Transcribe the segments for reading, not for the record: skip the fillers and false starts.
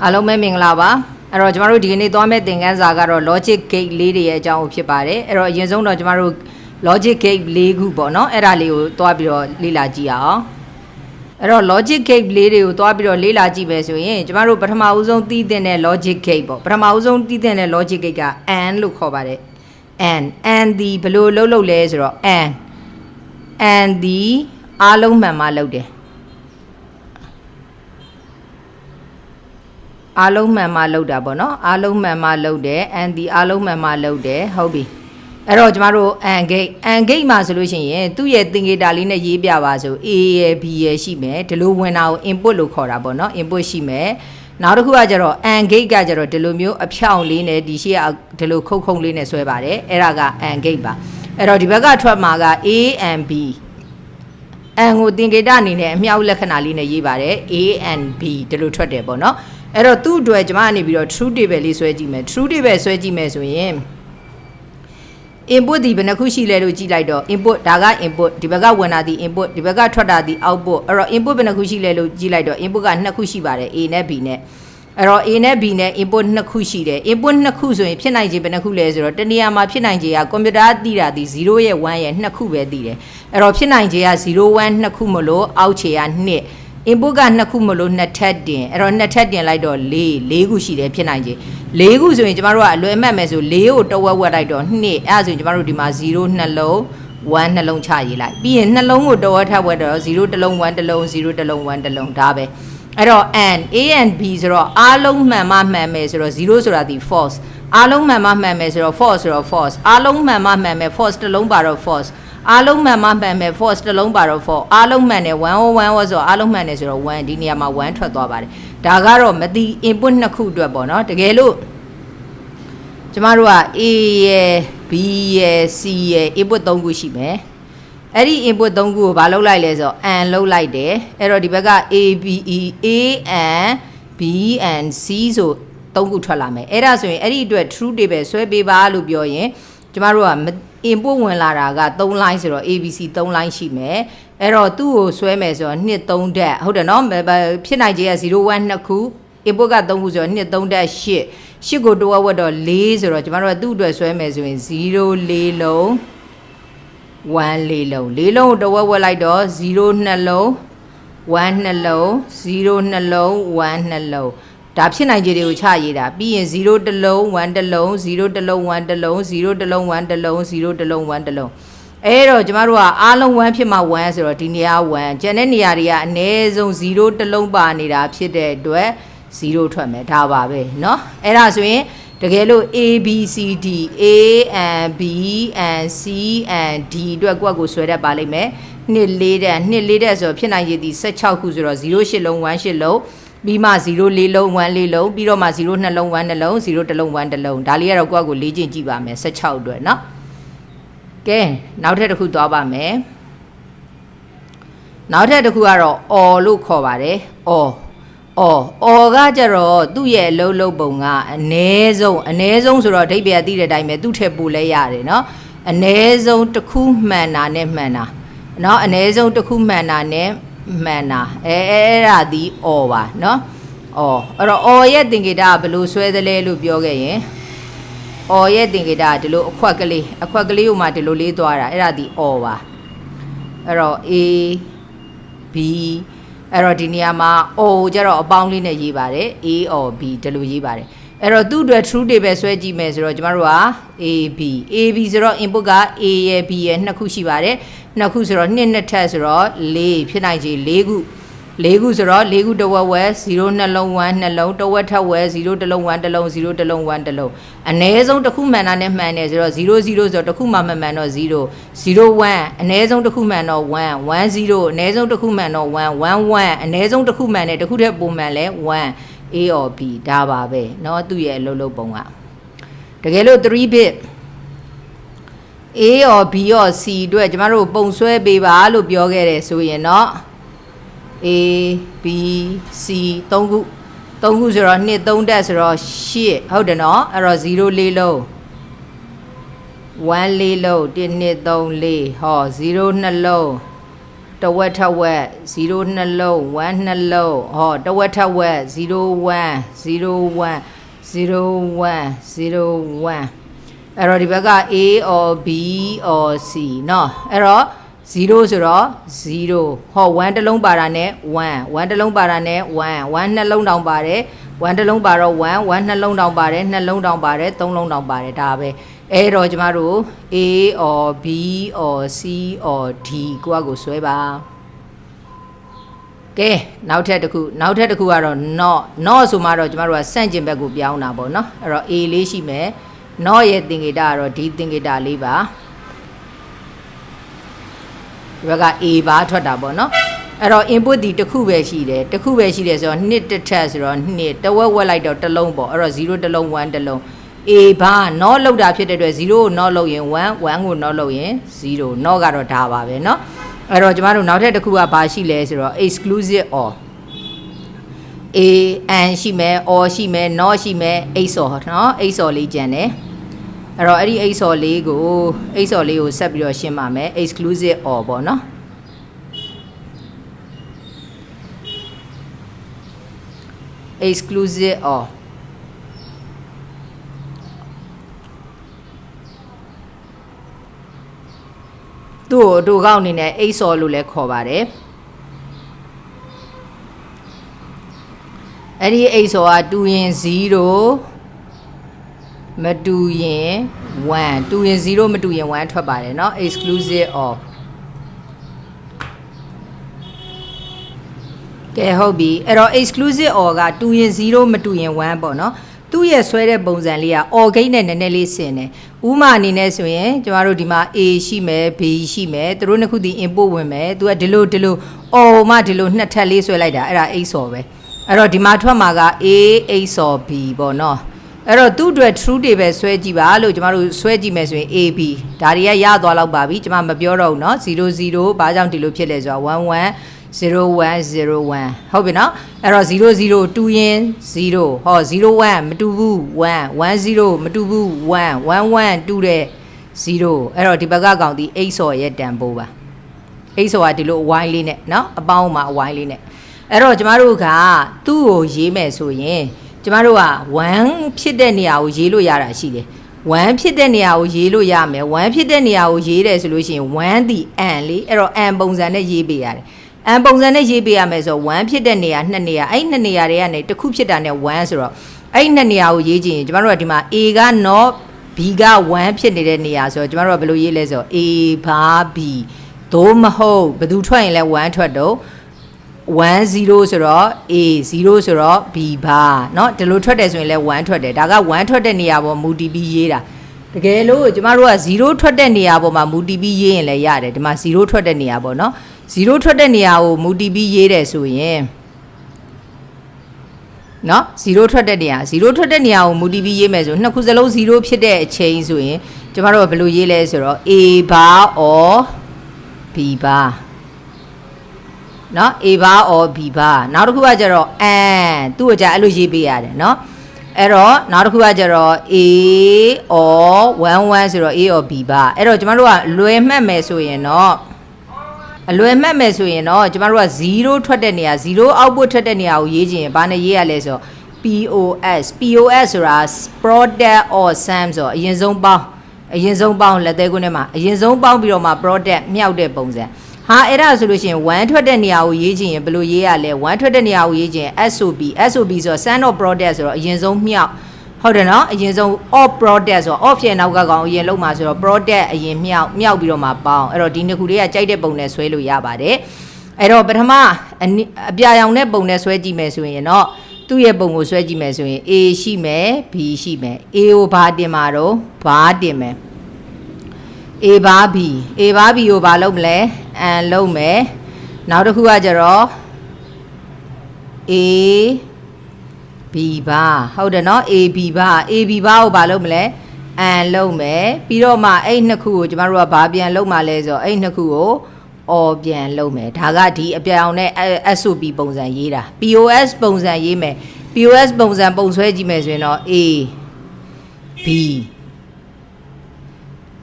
အားလုံးပဲမင်္ဂလာပါအဲ့တော့ကျမတို့ဒီနေ့သွားမယ့်သင်ခန်းစာကတော့ logic gate လေးတွေရဲ့အကြောင်းဖြစ်ပါတယ်အဲ့တော့အရင်ဆုံးတော့ကျမတို့ logic gate ၄ခုပေါ့နော်အဲ့ဒါလေးကိုသွားပြီးတော့လေ့လာကြည့်အောင်အဲ့တော့ logic gate လေးတွေကိုသွားပြီးတော့လေ့လာကြည့်ပဲဆိုရင်ကျမတို့ပထမဦးဆုံးသိသင့်တဲ့ logic gate ပေါ့ပထမဦးဆုံးသိသင့်တဲ့ logic gate က AND လို့ခေါ်ပါတယ် AND ဒီဘယ်လိုလုပ်လဲဆိုတော့ AND ဒီအားလုံးမှန်မှလုပ်တယ်အားလုံးမှန်မှလုပ်တာပေါ့နော်အားလုံးမှန်မှလုပ်တယ် and ဒီအားလုံးမှန်မှလုပ်တယ်ဟုတ်ပြီအဲ့တော့ကျမတို့ and gate မှာဆိုလို့ရှိရင်သူ့ရဲ့သင်္ကေတလေးနဲ့ရေးပြပါဆို A ရယ် B ရယ်ရှိမယ်ဒီလိုဝင်တာကို input လို့ခေါ်တာပေါ့နော် input ရှိမယ်နောက်တစ်ခုကကျတော့ and gate ကကျတော့ဒီလိုမျိုးအဖြောင့်လေးနဲ့ဒီရှေ့ကဒီလိုခုတ်လေးနဲ့ဆွဲပါတယ်အဲ့ဒါက and gate ပါအဲ့တော့ဒီဘက်ကထွက်မှာက A and B and ကိုသင်္ကေတအနေနဲ့အမြောက်လက္ခဏာလေးနဲ့ရေးပါတယ် A and B ဒီလိုထွက်တယ်ပေါ့နော်အဲ့တော့သူ့အတွက်ကျွန်မကနေပြီးတော့ true table လေးဆွဲကြည့်မယ် true table ဆွဲကြည့်မယ်ဆိုရင် input ဒီဘယ်နှခုရှိလဲလို့ကြည့်လိုက်တော့ input ဒါက input ဒီဘက်ကဝင်တာဒီ input ဒီဘက်ကထွက်တာဒီ output အဲ့တော့ input ဘယ်နှခုရှိလဲလို့ကြည့်လိုက်တော့ input က2ခုရှိပါတယ် A နဲ့ B နဲ့အဲ့တော့ A နဲ့ B နဲ့ input 2ခုရှိတယ် input 2ခုဆိုရင်ဖြစ်နိုင်ခြေဘယ်နှခုလဲဆိုတော့တနေရာမှာဖြစ်နိုင်ခြေကကွန်ပျူတာသိတာဒီ0ရဲ့1ရဲ့2ခုပဲသိတယ်အဲ့တော့ဖြစ်နိုင်ခြေက0 1 2ခုမလို့အောက်ခြေက2input က2ခုမလို့2ထပ်တင်အဲ့တော့2ထပ်တင်လိုက်တော့4ခုရှိတယ်ဖြစ်နိုင်ခြေ4ခုဆိုရင်ကျမတို့ကအလွယ်မှတ်မယ်ဆို4ကိုတဝက်ဝက်လိုက်တော့2အဲ့ဒါဆိုရင်ကျမတို့ဒီမှာ0နှလုံး1နှလုံးချရေးလိုက်ပြီးရင်နှလုံးကိုတဝက်ထပ်ဝက်တော့0တစ်လုံး1တစ်လုံး0တစ်လုံး1တစ်လုံးဒါပဲအဲ့တော့ and A and B ဆိုတော့အားလုံးမှန်မှမှန်မယ်ဆိုတော့0ဆိုတာဒီ false အားလုံးမှန်မှမှန်မယ်ဆိုတော့ false ဆိုတော့ false အားလုံးမှန်မှမှန်မယ် false တစ်လုံးပါတော့ falseအားလုံးမှန်မှမှန်မယ် false တစ်လုံးပါတော့ false အားလုံးမှန်တယ်1 1ဆိုအားလုံးမှန်တယ်ဆိုတော့1ဒီနေရာမှာ1ထွက်သွားပါတယ်ဒါကတော့မသိ input နှစ်ခုအတွက်ပေါ့နော်တကယ်လို့ကျမတို့က A ရယ် B ရယ် C ရယ် input 3ခုရှိမယ်အဲ့ဒီ input 3ခုကိုဘာလုပ်လိုက်လဲဆိုတော့ and လုပ်လိုက်တယ်အဲ့တော့ဒီဘက်က A B E A and B and C ဆို3ခုထွက်လာမယ်အဲ့ဒါဆိုရင်အဲ့ဒီအတွက် true table ဆွဲပေးပါလို့ပြောရင်ကျမတို့ကinput ဝင်လာတာက3 line ဆိုတော့ ABC 3 line ရှိမယ်အဲ့တော့သူ့ကိုဆွဲမယ်ဆိုတော့2 3ဓာတ်ဟုတ်တယ်နော်ဖြစ်နိုင်ခြေက0 1 2ခု input က3ခုဆိုတော့2 3ဓာတ်8ကိုတွဲဝက်တော့4ဆိုတော့ကျမတို့ကသူ့အတွက်ဆွဲမယ်ဆိုရင်0 4လုံး1 4လုံး4လုံးကိုတွဲဝက်လိုက်တော့0 2လုံး1 2လုံး0 2လုံး1 2လုံးဒါဖြစ်နိုင်ခြေတွေကိုချရေးတာပြီးရင်0တစ်လုံး1တစ်လုံး0တစ်လုံး1တစ်လုံး0တစ်လုံး1တစ်လုံး0တစ်လုံး1တစ်လုံးအဲ့တော့ကျမတို့ကအားလုံး1ဖြစ်မှ1ဆိုတော့ဒီနေရာ1ကျန်တဲ့နေရာတွေကအနည်းဆုံး0တစ်လုံးပါနေတာဖြစ်တဲ့အတွက်0ထွက်မယ်ဒါပါပဲเนาะအဲ့ဒါဆိုရင်တကယ်လို့ A B C D A and B and C and D အတွက်ကိုဆွဲတတ်ပါလိမ့်မယ်2 4တက်2 4တက်ဆိုတော့ဖြစ်နိုင်ခြေဒီ16ခုဆိုတော့0 8လုံး1 8လုံးပြီးမှ0 4လုံး1 4လုံးပြီးတော့မှ0 2လုံး1 2လုံး0 1လုံး1 1လုံးဒါလေးကတော့ကိုယ့်ကိုလေ့ကျင့်ကြည့်ပါမယ်16အတွက်เนาะကဲနောက်ထပ်တစ်ခုသွားပါမယ်နောက်ထပ်တစ်ခုကတော့ or လို့ခေါ်ပါတယ် or ကကြတော့သူ့ရဲ့အလုံးပုံကအနည်းဆုံးဆိုတော့အဓိပ္ပာယ်သိတဲ့အတိုင်းပဲသူ့ထက်ပိုလဲရတယ်เนาะအနည်းဆုံးတစ်ခုမှန်တာနဲ့မှန်တာเนาะအနည်းဆုံးတစ်ခုမှန်တာနဲ့မှန်တာအဲ့ဒါဒီ or ပါเนาะအဲ့တော့ or ရဲ့သင်္ကေတကဘယ်လိုဆွဲသလဲလို့ပြောခဲ့ရင် or ရဲ့သင်္ကေတကဒီလိုအခွက်ကလေးကိုမှဒီလိုလေးသွားတာအဲ့ဒါဒီ or ပါအဲ့တော့ A B အဲ့တော့ဒီနေရာမှာ O ကျတော့အပေါင်းလေးနဲ့ရေးပါတယ် A or B ဒီလိုရေးပါတယ်အဲ့တော့သူ့အတွက် true table ဆွဲကြည့်မယ်ဆိုတော့ကျမတို့က AB ဆိုတော့ input က A ရယ် B ရယ်2ခုရှိပါတယ်2ခုဆိုတော့2ထပ်ဆိုတော့4ဖြစ်နိုင်ခြေ4ခုဆိုတော့4ခုတဝက်ဝက်0 2လုံး1 2လုံးတဝက်ထပ်ဝက်0တစ်လုံး1တစ်လုံး0တစ်လုံး1တစ်လုံးအနည်းဆုံးတစ်ခုမှန်တာနဲ့မှန်တယ်ဆိုတော့0 0ဆိုတော့တစ်ခုမှမမှန်တော့0 0 1အနည်းဆုံးတစ်ခုမှန်တော့1 1 0အနည်းဆုံးတစ်ခုမှန်တော့1 1 1အနည်းဆုံးတစ်ခုမှန်တယ်တစ်ခုတည်းပုံမှန်လဲ1 A or B ဒါပါပဲเนาะသူ့ရဲ့အလုပ်ပုံကတကယ်လို့3 bit A or B or C အတွက်ကျမတို့ပုံဆွဲပေးပါလို့ပြောခဲ့တယ်ဆိုရင်เนาะA B C 3ခုဆိုတော့2 3တက်ဆိုတော့8ဟုတ်တယ်နော်အဲ့တော့0 4လုံး1 4လုံး1 2 3 4ဟော0 2လုံး တဝက်ထက်ဝက်0နှလုံး1နှလုံးဟောတဝက်ထက်ဝက်01 01 01 01အဲ့တော့ဒီဘက်က A or B or C เนาะအဲ့တော့0ဆိုတော့0ဟော1တစ်လုံးပါတာနဲ့1တစ်လုံးပါတာနဲ့1နှလုံးတောင်ပါတယ်1တစ်လုံးပါတော့1နှလုံးတောင်ပါတယ်နှလုံးတောင်ပါတယ်3လုံးတောင်ပါတယ်ဒါပဲအဲ့တော့ကျမတို့ A or B or C or D ကိုဆွဲပါကဲနောက်ထပ်တစ်ခုကတော့ not ဆိုမှတော့ကျမတို့ကစန့်ကျင်ဘက်ကိုပြောင်းတာပေါ့နော်အဲ့တော့ A လေးရှိမယ် not ရဲ့သင်္ကေတကတော့ဒီသင်္ကေတလေးပါဒီဘက်က A ပါထွက်တာပေါ့နော်အဲ့တော့ input ဒီတစ်ခုပဲရှိတယ်ဆိုတော့2တစ်ထက်ဆိုတော့2တဝက်ဝက်လိုက်တော့တစ်လုံးပေါ့အဲ့တော့0တစ်လုံး1တစ်လုံး A ဘာ not လောက်တာဖြစ်တဲ့အတွက်0ကို not လောက်ရင်1ကို not လောက်ရင်0 not ကတော့ဒါပါပဲเนาะအဲ့တော့ကျမတို့နောက်ထပ်တစ်ခုကဘာရှိလဲဆိုတော့ exclusive or A and ရှိမယ် or ရှိမယ် not ရှိမယ် XOR เนาะ XOR လေးကျန်တယ်အဲ့တော့အဲ့ဒီ XOR လေးကိုဆက်ပြီးတော့ရှင်းပါမယ် exclusive or ပေါ့เนาะexclusive orသူ့တို့ကောက်အနေနဲ့ XOR လို့လည်းခေါ်ပါတယ်အဲ့ဒီ XOR ကတူရင်0မတူရင်1တူရင်0မတူရင်1ထွက်ပါတယ်เนาะ exclusive or ကဲဟုတ်ပြီအဲ့တော့ exclusive or ကတူရင်0မတူရင်1ပေါ့เนาะသူ့ရဲ့ဆွဲတဲ့ပုံစံလေးက or gate နဲ့နည်းနည်းလေးဆင်တယ်ဥမာအနေနဲ့ဆိုရင်ကျမတို့ဒီမှာ A ရှိမယ် B ရှိမယ်သူတို့နှစ်ခုဒီ input ဝင်မယ်သူကဒီလို or မှဒီလိုနှစ်ထပ်လေးဆွဲလိုက်တာအဲ့ဒါ XOR ပဲအဲ့တော့ဒီမှာထွက်မှာက A XOR B ပေါ့နော်အဲ့တော့သူ့အတွက် true တွေပဲဆွဲကြည့်ပါလို့ကျမတို့ဆွဲကြည့်မယ်ဆိုရင် A B ဒါတွေကရသွားလောက်ပါပြီကျမမပြောတော့ဘူးเนาะ00ဘာကြောင့်ဒီလိုဖြစ်လဲဆိုတော့11 0101ဟုတ်ပြီနော်အဲ့တော့00တူရင်0ဟော01မတူဘူး110မတူဘူး111တူတဲ့0အဲ့တော့ဒီဘက်ကကောင်ဒီ XOR ရဲ့တန်ဖိုးပါ XOR ကဒီလိုအဝိုင်းလေးနဲ့နော်အပေါင်းမှာအဝိုင်းလေးနဲ့အဲ့တော့ကျမတို့ကသူ့ကိုရေးမယ်ဆိုရင်ကျမတို့က1ဖြစ်တဲ့နေရာကိုရေးလို့ရတာရှိတယ်1ဖြစ်တဲ့နေရာကိုရေးလို့ရမယ်1ဖြစ်တဲ့နေရာကိုရေးတယ်ဆိုလို့ရှိရင်1ဒီ n လေးအဲ့တော့ n ပုံစံနဲ့ရေးပေးရတယ်n ပုံစံနဲ့ရေးပေးရမယ်ဆိုတော့1ဖြစ်တဲ့နေရာ2နေရာအဲ့2နေရာတွေကနေတစ်ခုဖြစ်တာနဲ့1ဆိုတော့အဲ့2နေရာကိုရေးကြည့်ရင်ကျမတို့ကဒီမှာ A က not B က1ဖြစ်နေတဲ့နေရာဆိုတော့ကျမတို့ကဘယ်လိုရေးလဲဆိုတော့ A ဘာ B သို့မဟုတ်ဘယ်သူထွက်ရင်လဲ1ထွက်တော့10ဆိုတော့ A 0ဆိုတော့ B ဘာเนาะဒီလိုထွက်တယ်ဆိုရင်လဲ1ထွက်တယ်ဒါက1ထွက်တဲ့နေရာပေါ်မူတည်ပြီးရေးတာတကယ်လို့ကျမတို့က0ထွက်တဲ့နေရာပေါ်မှာမူတည်ပြီးရေးရင်လည်းရတယ်ဒီမှာ0ထွက်တဲ့နေရာပေါ့เนาะ0ထွက်တဲ့နေရာကိုမူတည်ပြီးရေးတယ်ဆိုရင်เนาะ0ထွက်တဲ့နေရာကိုမူတည်ပြီးရေးမယ်ဆိုနှစ်ခုစလုံး0ဖြစ်တဲ့အချိန်ဆိုရင်ကျမတို့ကဘယ်လိုရေးလဲဆိုတော့ A ဘာ or B ဘာเนาะ A ဘာ or B ဘာနောက်တစ်ခုကကျတော့ n သူ့ကိုကြာအဲ့လိုရေးပေးရတယ်เนาะအဲ့တော့နောက်တစ်ခုကကျတော့ A or 11ဆိုတော့ A or B ဘာအဲ့တော့ကျမတို့ကလွယ်မှတ်မယ်ဆိုရင်တော့အလွယ်မှတ်မယ်ဆိုရင်တော့ကျမတို့က0ထွက်တဲ့နေရာ0 output ထွက်တဲ့နေရာကိုရေးချင်ရင်ဘာနဲ့ရေးရလဲဆိုတော့ POS ဆိုတာ product or sum ဆိုတော့အရင်ဆုံးပေါင်းလက်သေးကုန်းထဲမှာအရင်ဆုံးပေါင်းပြီးတော့မှ product မြောက်တဲ့ပုံစံဟာအဲ့ဒါဆိုလို့ရှိရင်1ထွက်တဲ့နေရာကိုရေးချင်ရင်ဘယ်လိုရေးရလဲ1ထွက်တဲ့နေရာကိုရေးချင် SOP ဆိုတော့ sum of product ဆိုတော့အရင်ဆုံးမြောက်ဟုတ်တယ်နော်အရင်ဆုံး off product ဆိုတော့ off ရဲ့နောက်ကကောင်အရင်လုံးမှာဆိုတော့ product အရင်မြောက်ပြီးတော့မှပေါင်းအဲ့တော့ဒီနှစ်ခုလေးကကြိုက်တဲ့ပုံနဲ့ဆွဲလို့ရပါတယ်အဲ့တော့ပထမအပြာရောင်တဲ့ပုံနဲ့ဆွဲကြည့်မယ်ဆိုရင်တော့သူ့ရဲ့ပုံကိုဆွဲကြည့်မယ်ဆိုရင် A ရှိမယ် B ရှိမယ် A ကိုဘာတင်မှာတော့ဘာတင်မယ် A ဘာ B ကိုဘာလုပ်မလဲ n လုပ်မယ်နောက်တစ်ခုကကျတော့ A B ဘာဟုတ်တယ်နော် A B ဘာကိုဘာလုပ်မလဲ n လုပ်မယ်ပြီးတော့မှအဲ့နှစ်ခုကိုကျမတို့ကဘာပြန်လုပ်မှလဲဆိုတော့အဲ့နှစ်ခုကို or ပြန်လုပ်မယ်ဒါကဒီအပြောင်နဲ့ SOP ပုံစံရေးတာ POS ပုံစံရေးမယ် POS ပုံစံပုံဆွဲကြည့်မယ်ဆိုရင်တော့ A B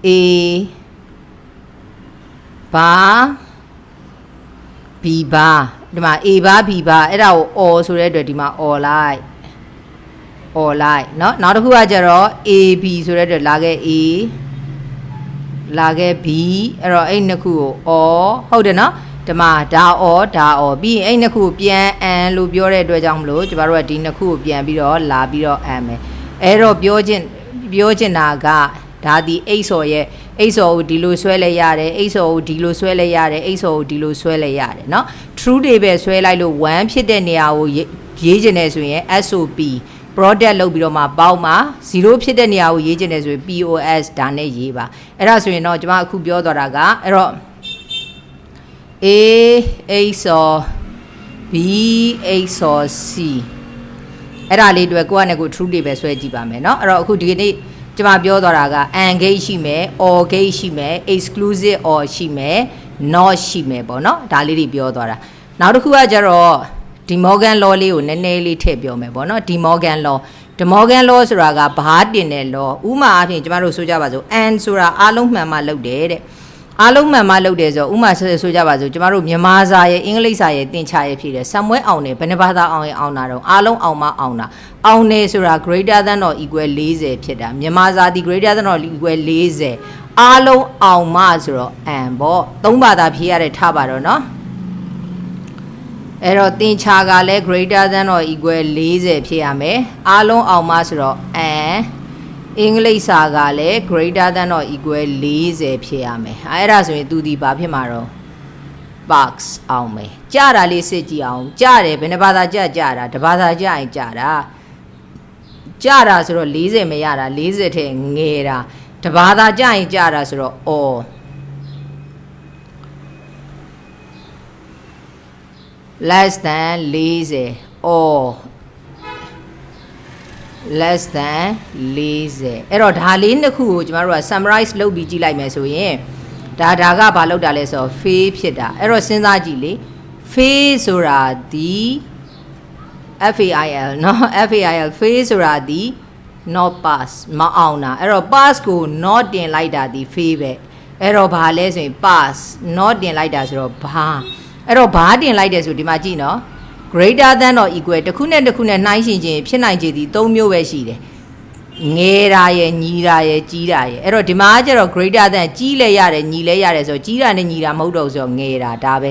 A ဘာ B ဘာဒီမှာ A ဘာ B ဘာအဲ့ဒါကို or ဆိုတဲ့အတွက်ဒီမှာ or လိုက်เนาะနောက်တစ်ခုကကျတော့ A B ဆိုတဲ့အတွက်လာခဲ့ A လာခဲ့ B အဲ့တော့အဲ့နှစ်ခုကို or ဟုတ်တယ်เนาะဒီမှာဒါ or ပြီးရင်အဲ့နှစ်ခုကိုပြန် and လို့ပြောတဲ့အတွက်ကြောင့်မလို့ကျမတို့ကဒီနှစ်ခုကိုပြန်ပြီးတော့လာပြီးတော့ and မယ်အဲ့တော့ပြောချင်တာကဒါဒီ XOR ရဲ့ XOR ကိုဒီလိုဆွဲလဲရတယ် XOR ကိုဒီလိုဆွဲလဲရတယ် XOR ကိုဒီလိုဆွဲလဲရတယ်เนาะ true တွေပဲဆွဲလိုက်လို့1ဖြစ်တဲ့နေရာကိုရေးချင်တယ်ဆိုရင် SOP product လုပ်ပြီးတော့မှပေါင်းမှာ0ဖြစ်တဲ့နေရာကိုရေးချင်တယ်ဆိုရင် POS ဒါနဲ့ရေးပါအဲ့ဒါဆိုရင်တော့ကျွန်မအခုပြောသွားတာကအဲ့တော့ A XOR B XOR C အဲ့ဒါလေးတွေကိုယ့်အနေကို true တွေပဲဆွဲကြည့်ပါမယ်เนาะအဲ့တော့အခုဒီနေ့ကျွန်မပြောသွားတာက AND gate ရှိမယ် OR gate ရှိမယ် exclusive OR ရှိမယ် NOT ရှိမယ်ပေါ့เนาะဒါလေးတွေပြောသွားတာနောက်တစ်ခုကကျတော့ De Morgan law လေးကိုနည်းနည်းလေးထည့်ပြောမယ်ပေါ့เนาะ De Morgan law ဆိုတာကဘာတင်တဲ့ law ဥမာအဖြစ်ကျမတို့ဆိုကြပါစို့ and ဆိုတာအားလုံးမှန်မှလုပ်တယ်တဲ့အားလုံးမှန်မှလုပ်တယ်ဆိုဥမာဆိုကြပါစို့ကျမတို့မြန်မာစာရဲ့အင်္ဂလိပ်စာရဲ့သင်္ချာရဲ့ဖြစ်တယ်ဆံမွဲအောင်တယ်ဘယ်နှဘာသာအောင်ရင်အောင်တာတော့အားလုံးအောင်မှအောင်တာအောင်နေဆိုတာ greater than or equal 40ဖြစ်တာမြန်မာစာဒီ greater than or equal 40အားလုံးအောင်မှဆိုတော့ and ပေါ့သုံးဘာသာဖြေရတဲ့ထားပါတော့เนาะအဲ့တော့သင်္ချာကလည်း greater than or equal 40ဖြစ်ရမယ်အားလုံးအောင်မှဆိုတော့ and အင်္ဂလိပ်စာကလည်း greater than or equal 40ဖြစ်ရမယ်အဲ့ဒါဆိုရင်သူဒီဘာဖြစ်မှာတော့ box အောင်မယ်ကြတာလေးစစ်ကြည့်အောင်ကြတယ်ဘယ်နှဘာသာကြတာတစ်ဘာသာကြရင်ကြတာဆိုတော့40မရတာ40ထဲငယ်တာတစ်ဘာသာကြရင်ကြတာဆိုတော့ or less than 40 or less than 40အဲ့တော့ဒါလေးနှစ်ခုကိုကျမတို့က summarize လုပ်ပြီးကြည့်လိုက်မယ်ဆိုရင်ဒါကဘာလောက်တာလဲဆိုတော့ fail ဖြစ်တာအဲ့တော့စဉ်းစားကြည့်လေ fail ဆိုတာဒီ FAIL เนาะ FAIL fail ဆိုတာဒီ not pass မအောင်တာအဲ့တော့ pass ကို not တင်လိုက်တာဒီ fail ပဲအဲ့တော့ဘာလဲဆိုရင် pass not တင်လိုက်တာဆိုတော့ဘာအဲ့တော့ဘာတင်လိုက်တယ်ဆိုဒီမှာကြည့်နော် greater than or equal တစ်ခုနဲ့တစ်ခုနဲ့နှိုင်းယှဉ်ခြင်းဖြစ်နိုင်ခြေဒီ၃မျိုးပဲရှိတယ်ငယ်တာရယ်ညီတာရယ်ကြီးတာရယ်အဲ့တော့ဒီမှာကျတော့ greater than ကြီးလဲရတယ်ညီလဲရတယ်ဆိုတော့ကြီးတာနဲ့ညီတာမဟုတ်တော့ဆိုတော့ငယ်တာဒါပဲ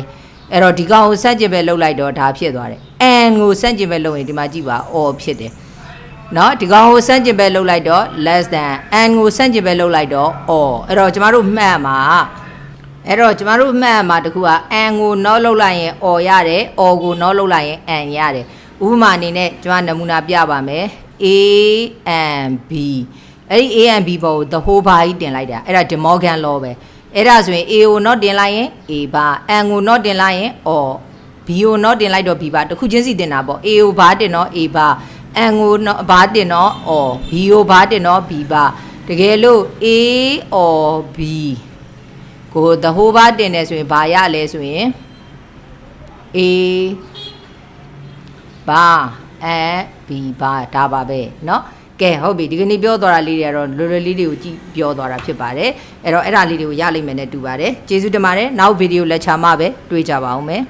အဲ့တော့ဒီကောင်ကိုစန့်ကျင်ပဲလှုပ်လိုက်တော့ဒါဖြစ်သွားတယ် and ကိုစန့်ကျင်ပဲလှုပ်ရင်ဒီမှာကြည့်ပါ or ဖြစ်တယ်နော်ဒီကောင်ကိုစန့်ကျင်ပဲလှုပ်လိုက်တော့ less than and ကိုစန့်ကျင်ပဲလှုပ်လိုက်တော့ or အဲ့တော့ကျမတို့မှတ်မှာတခုက and ကို not လုပ်လိုက်ရင် or ရတယ် or ကို not လုပ်လိုက်ရင် and ရတယ်ဥပမာအနေနဲ့ကျွန်မနမူနာပြပါမယ် A and B အဲ့ဒီ A and B ပေါ်ကို the whole bar ကြီးတင်လိုက်တာအဲ့ဒါ De Morgan law ပဲအဲ့ဒါဆိုရင် A ကို not တင်လိုက်ရင် A bar and ကို not တင်လိုက်ရင် or B ကို not တင်လိုက်တော့ B bar တစ်ခုချင်းစီတင်တာပေါ့ A ကို bar တင်တော့ A bar and ကို bar တင်တော့ or B ကို bar တင်တော့ B bar တကယ်လို့ A or Bကို the whole bar တင်တယ်ဆိုရင်ဘာရလဲဆိုရင် A bar and B bar ဒါပါပဲเนาะကဲဟုတ်ပြီဒီကနေ့ပြောသွားတာလေးတွေကတော့လွယ်လွယ်လေးတွေကိုကြည့်ပြောသွားတာဖြစ်ပါတယ်အဲ့တော့အဲ့ဒါလေးတွေကိုရလိမ့်မယ်နဲ့တူပါတယ်ကျေးဇူးတင်ပါတယ်နောက်ဗီဒီယိုလက်ချာမှာပဲတွေ့ကြပါအောင်မယ်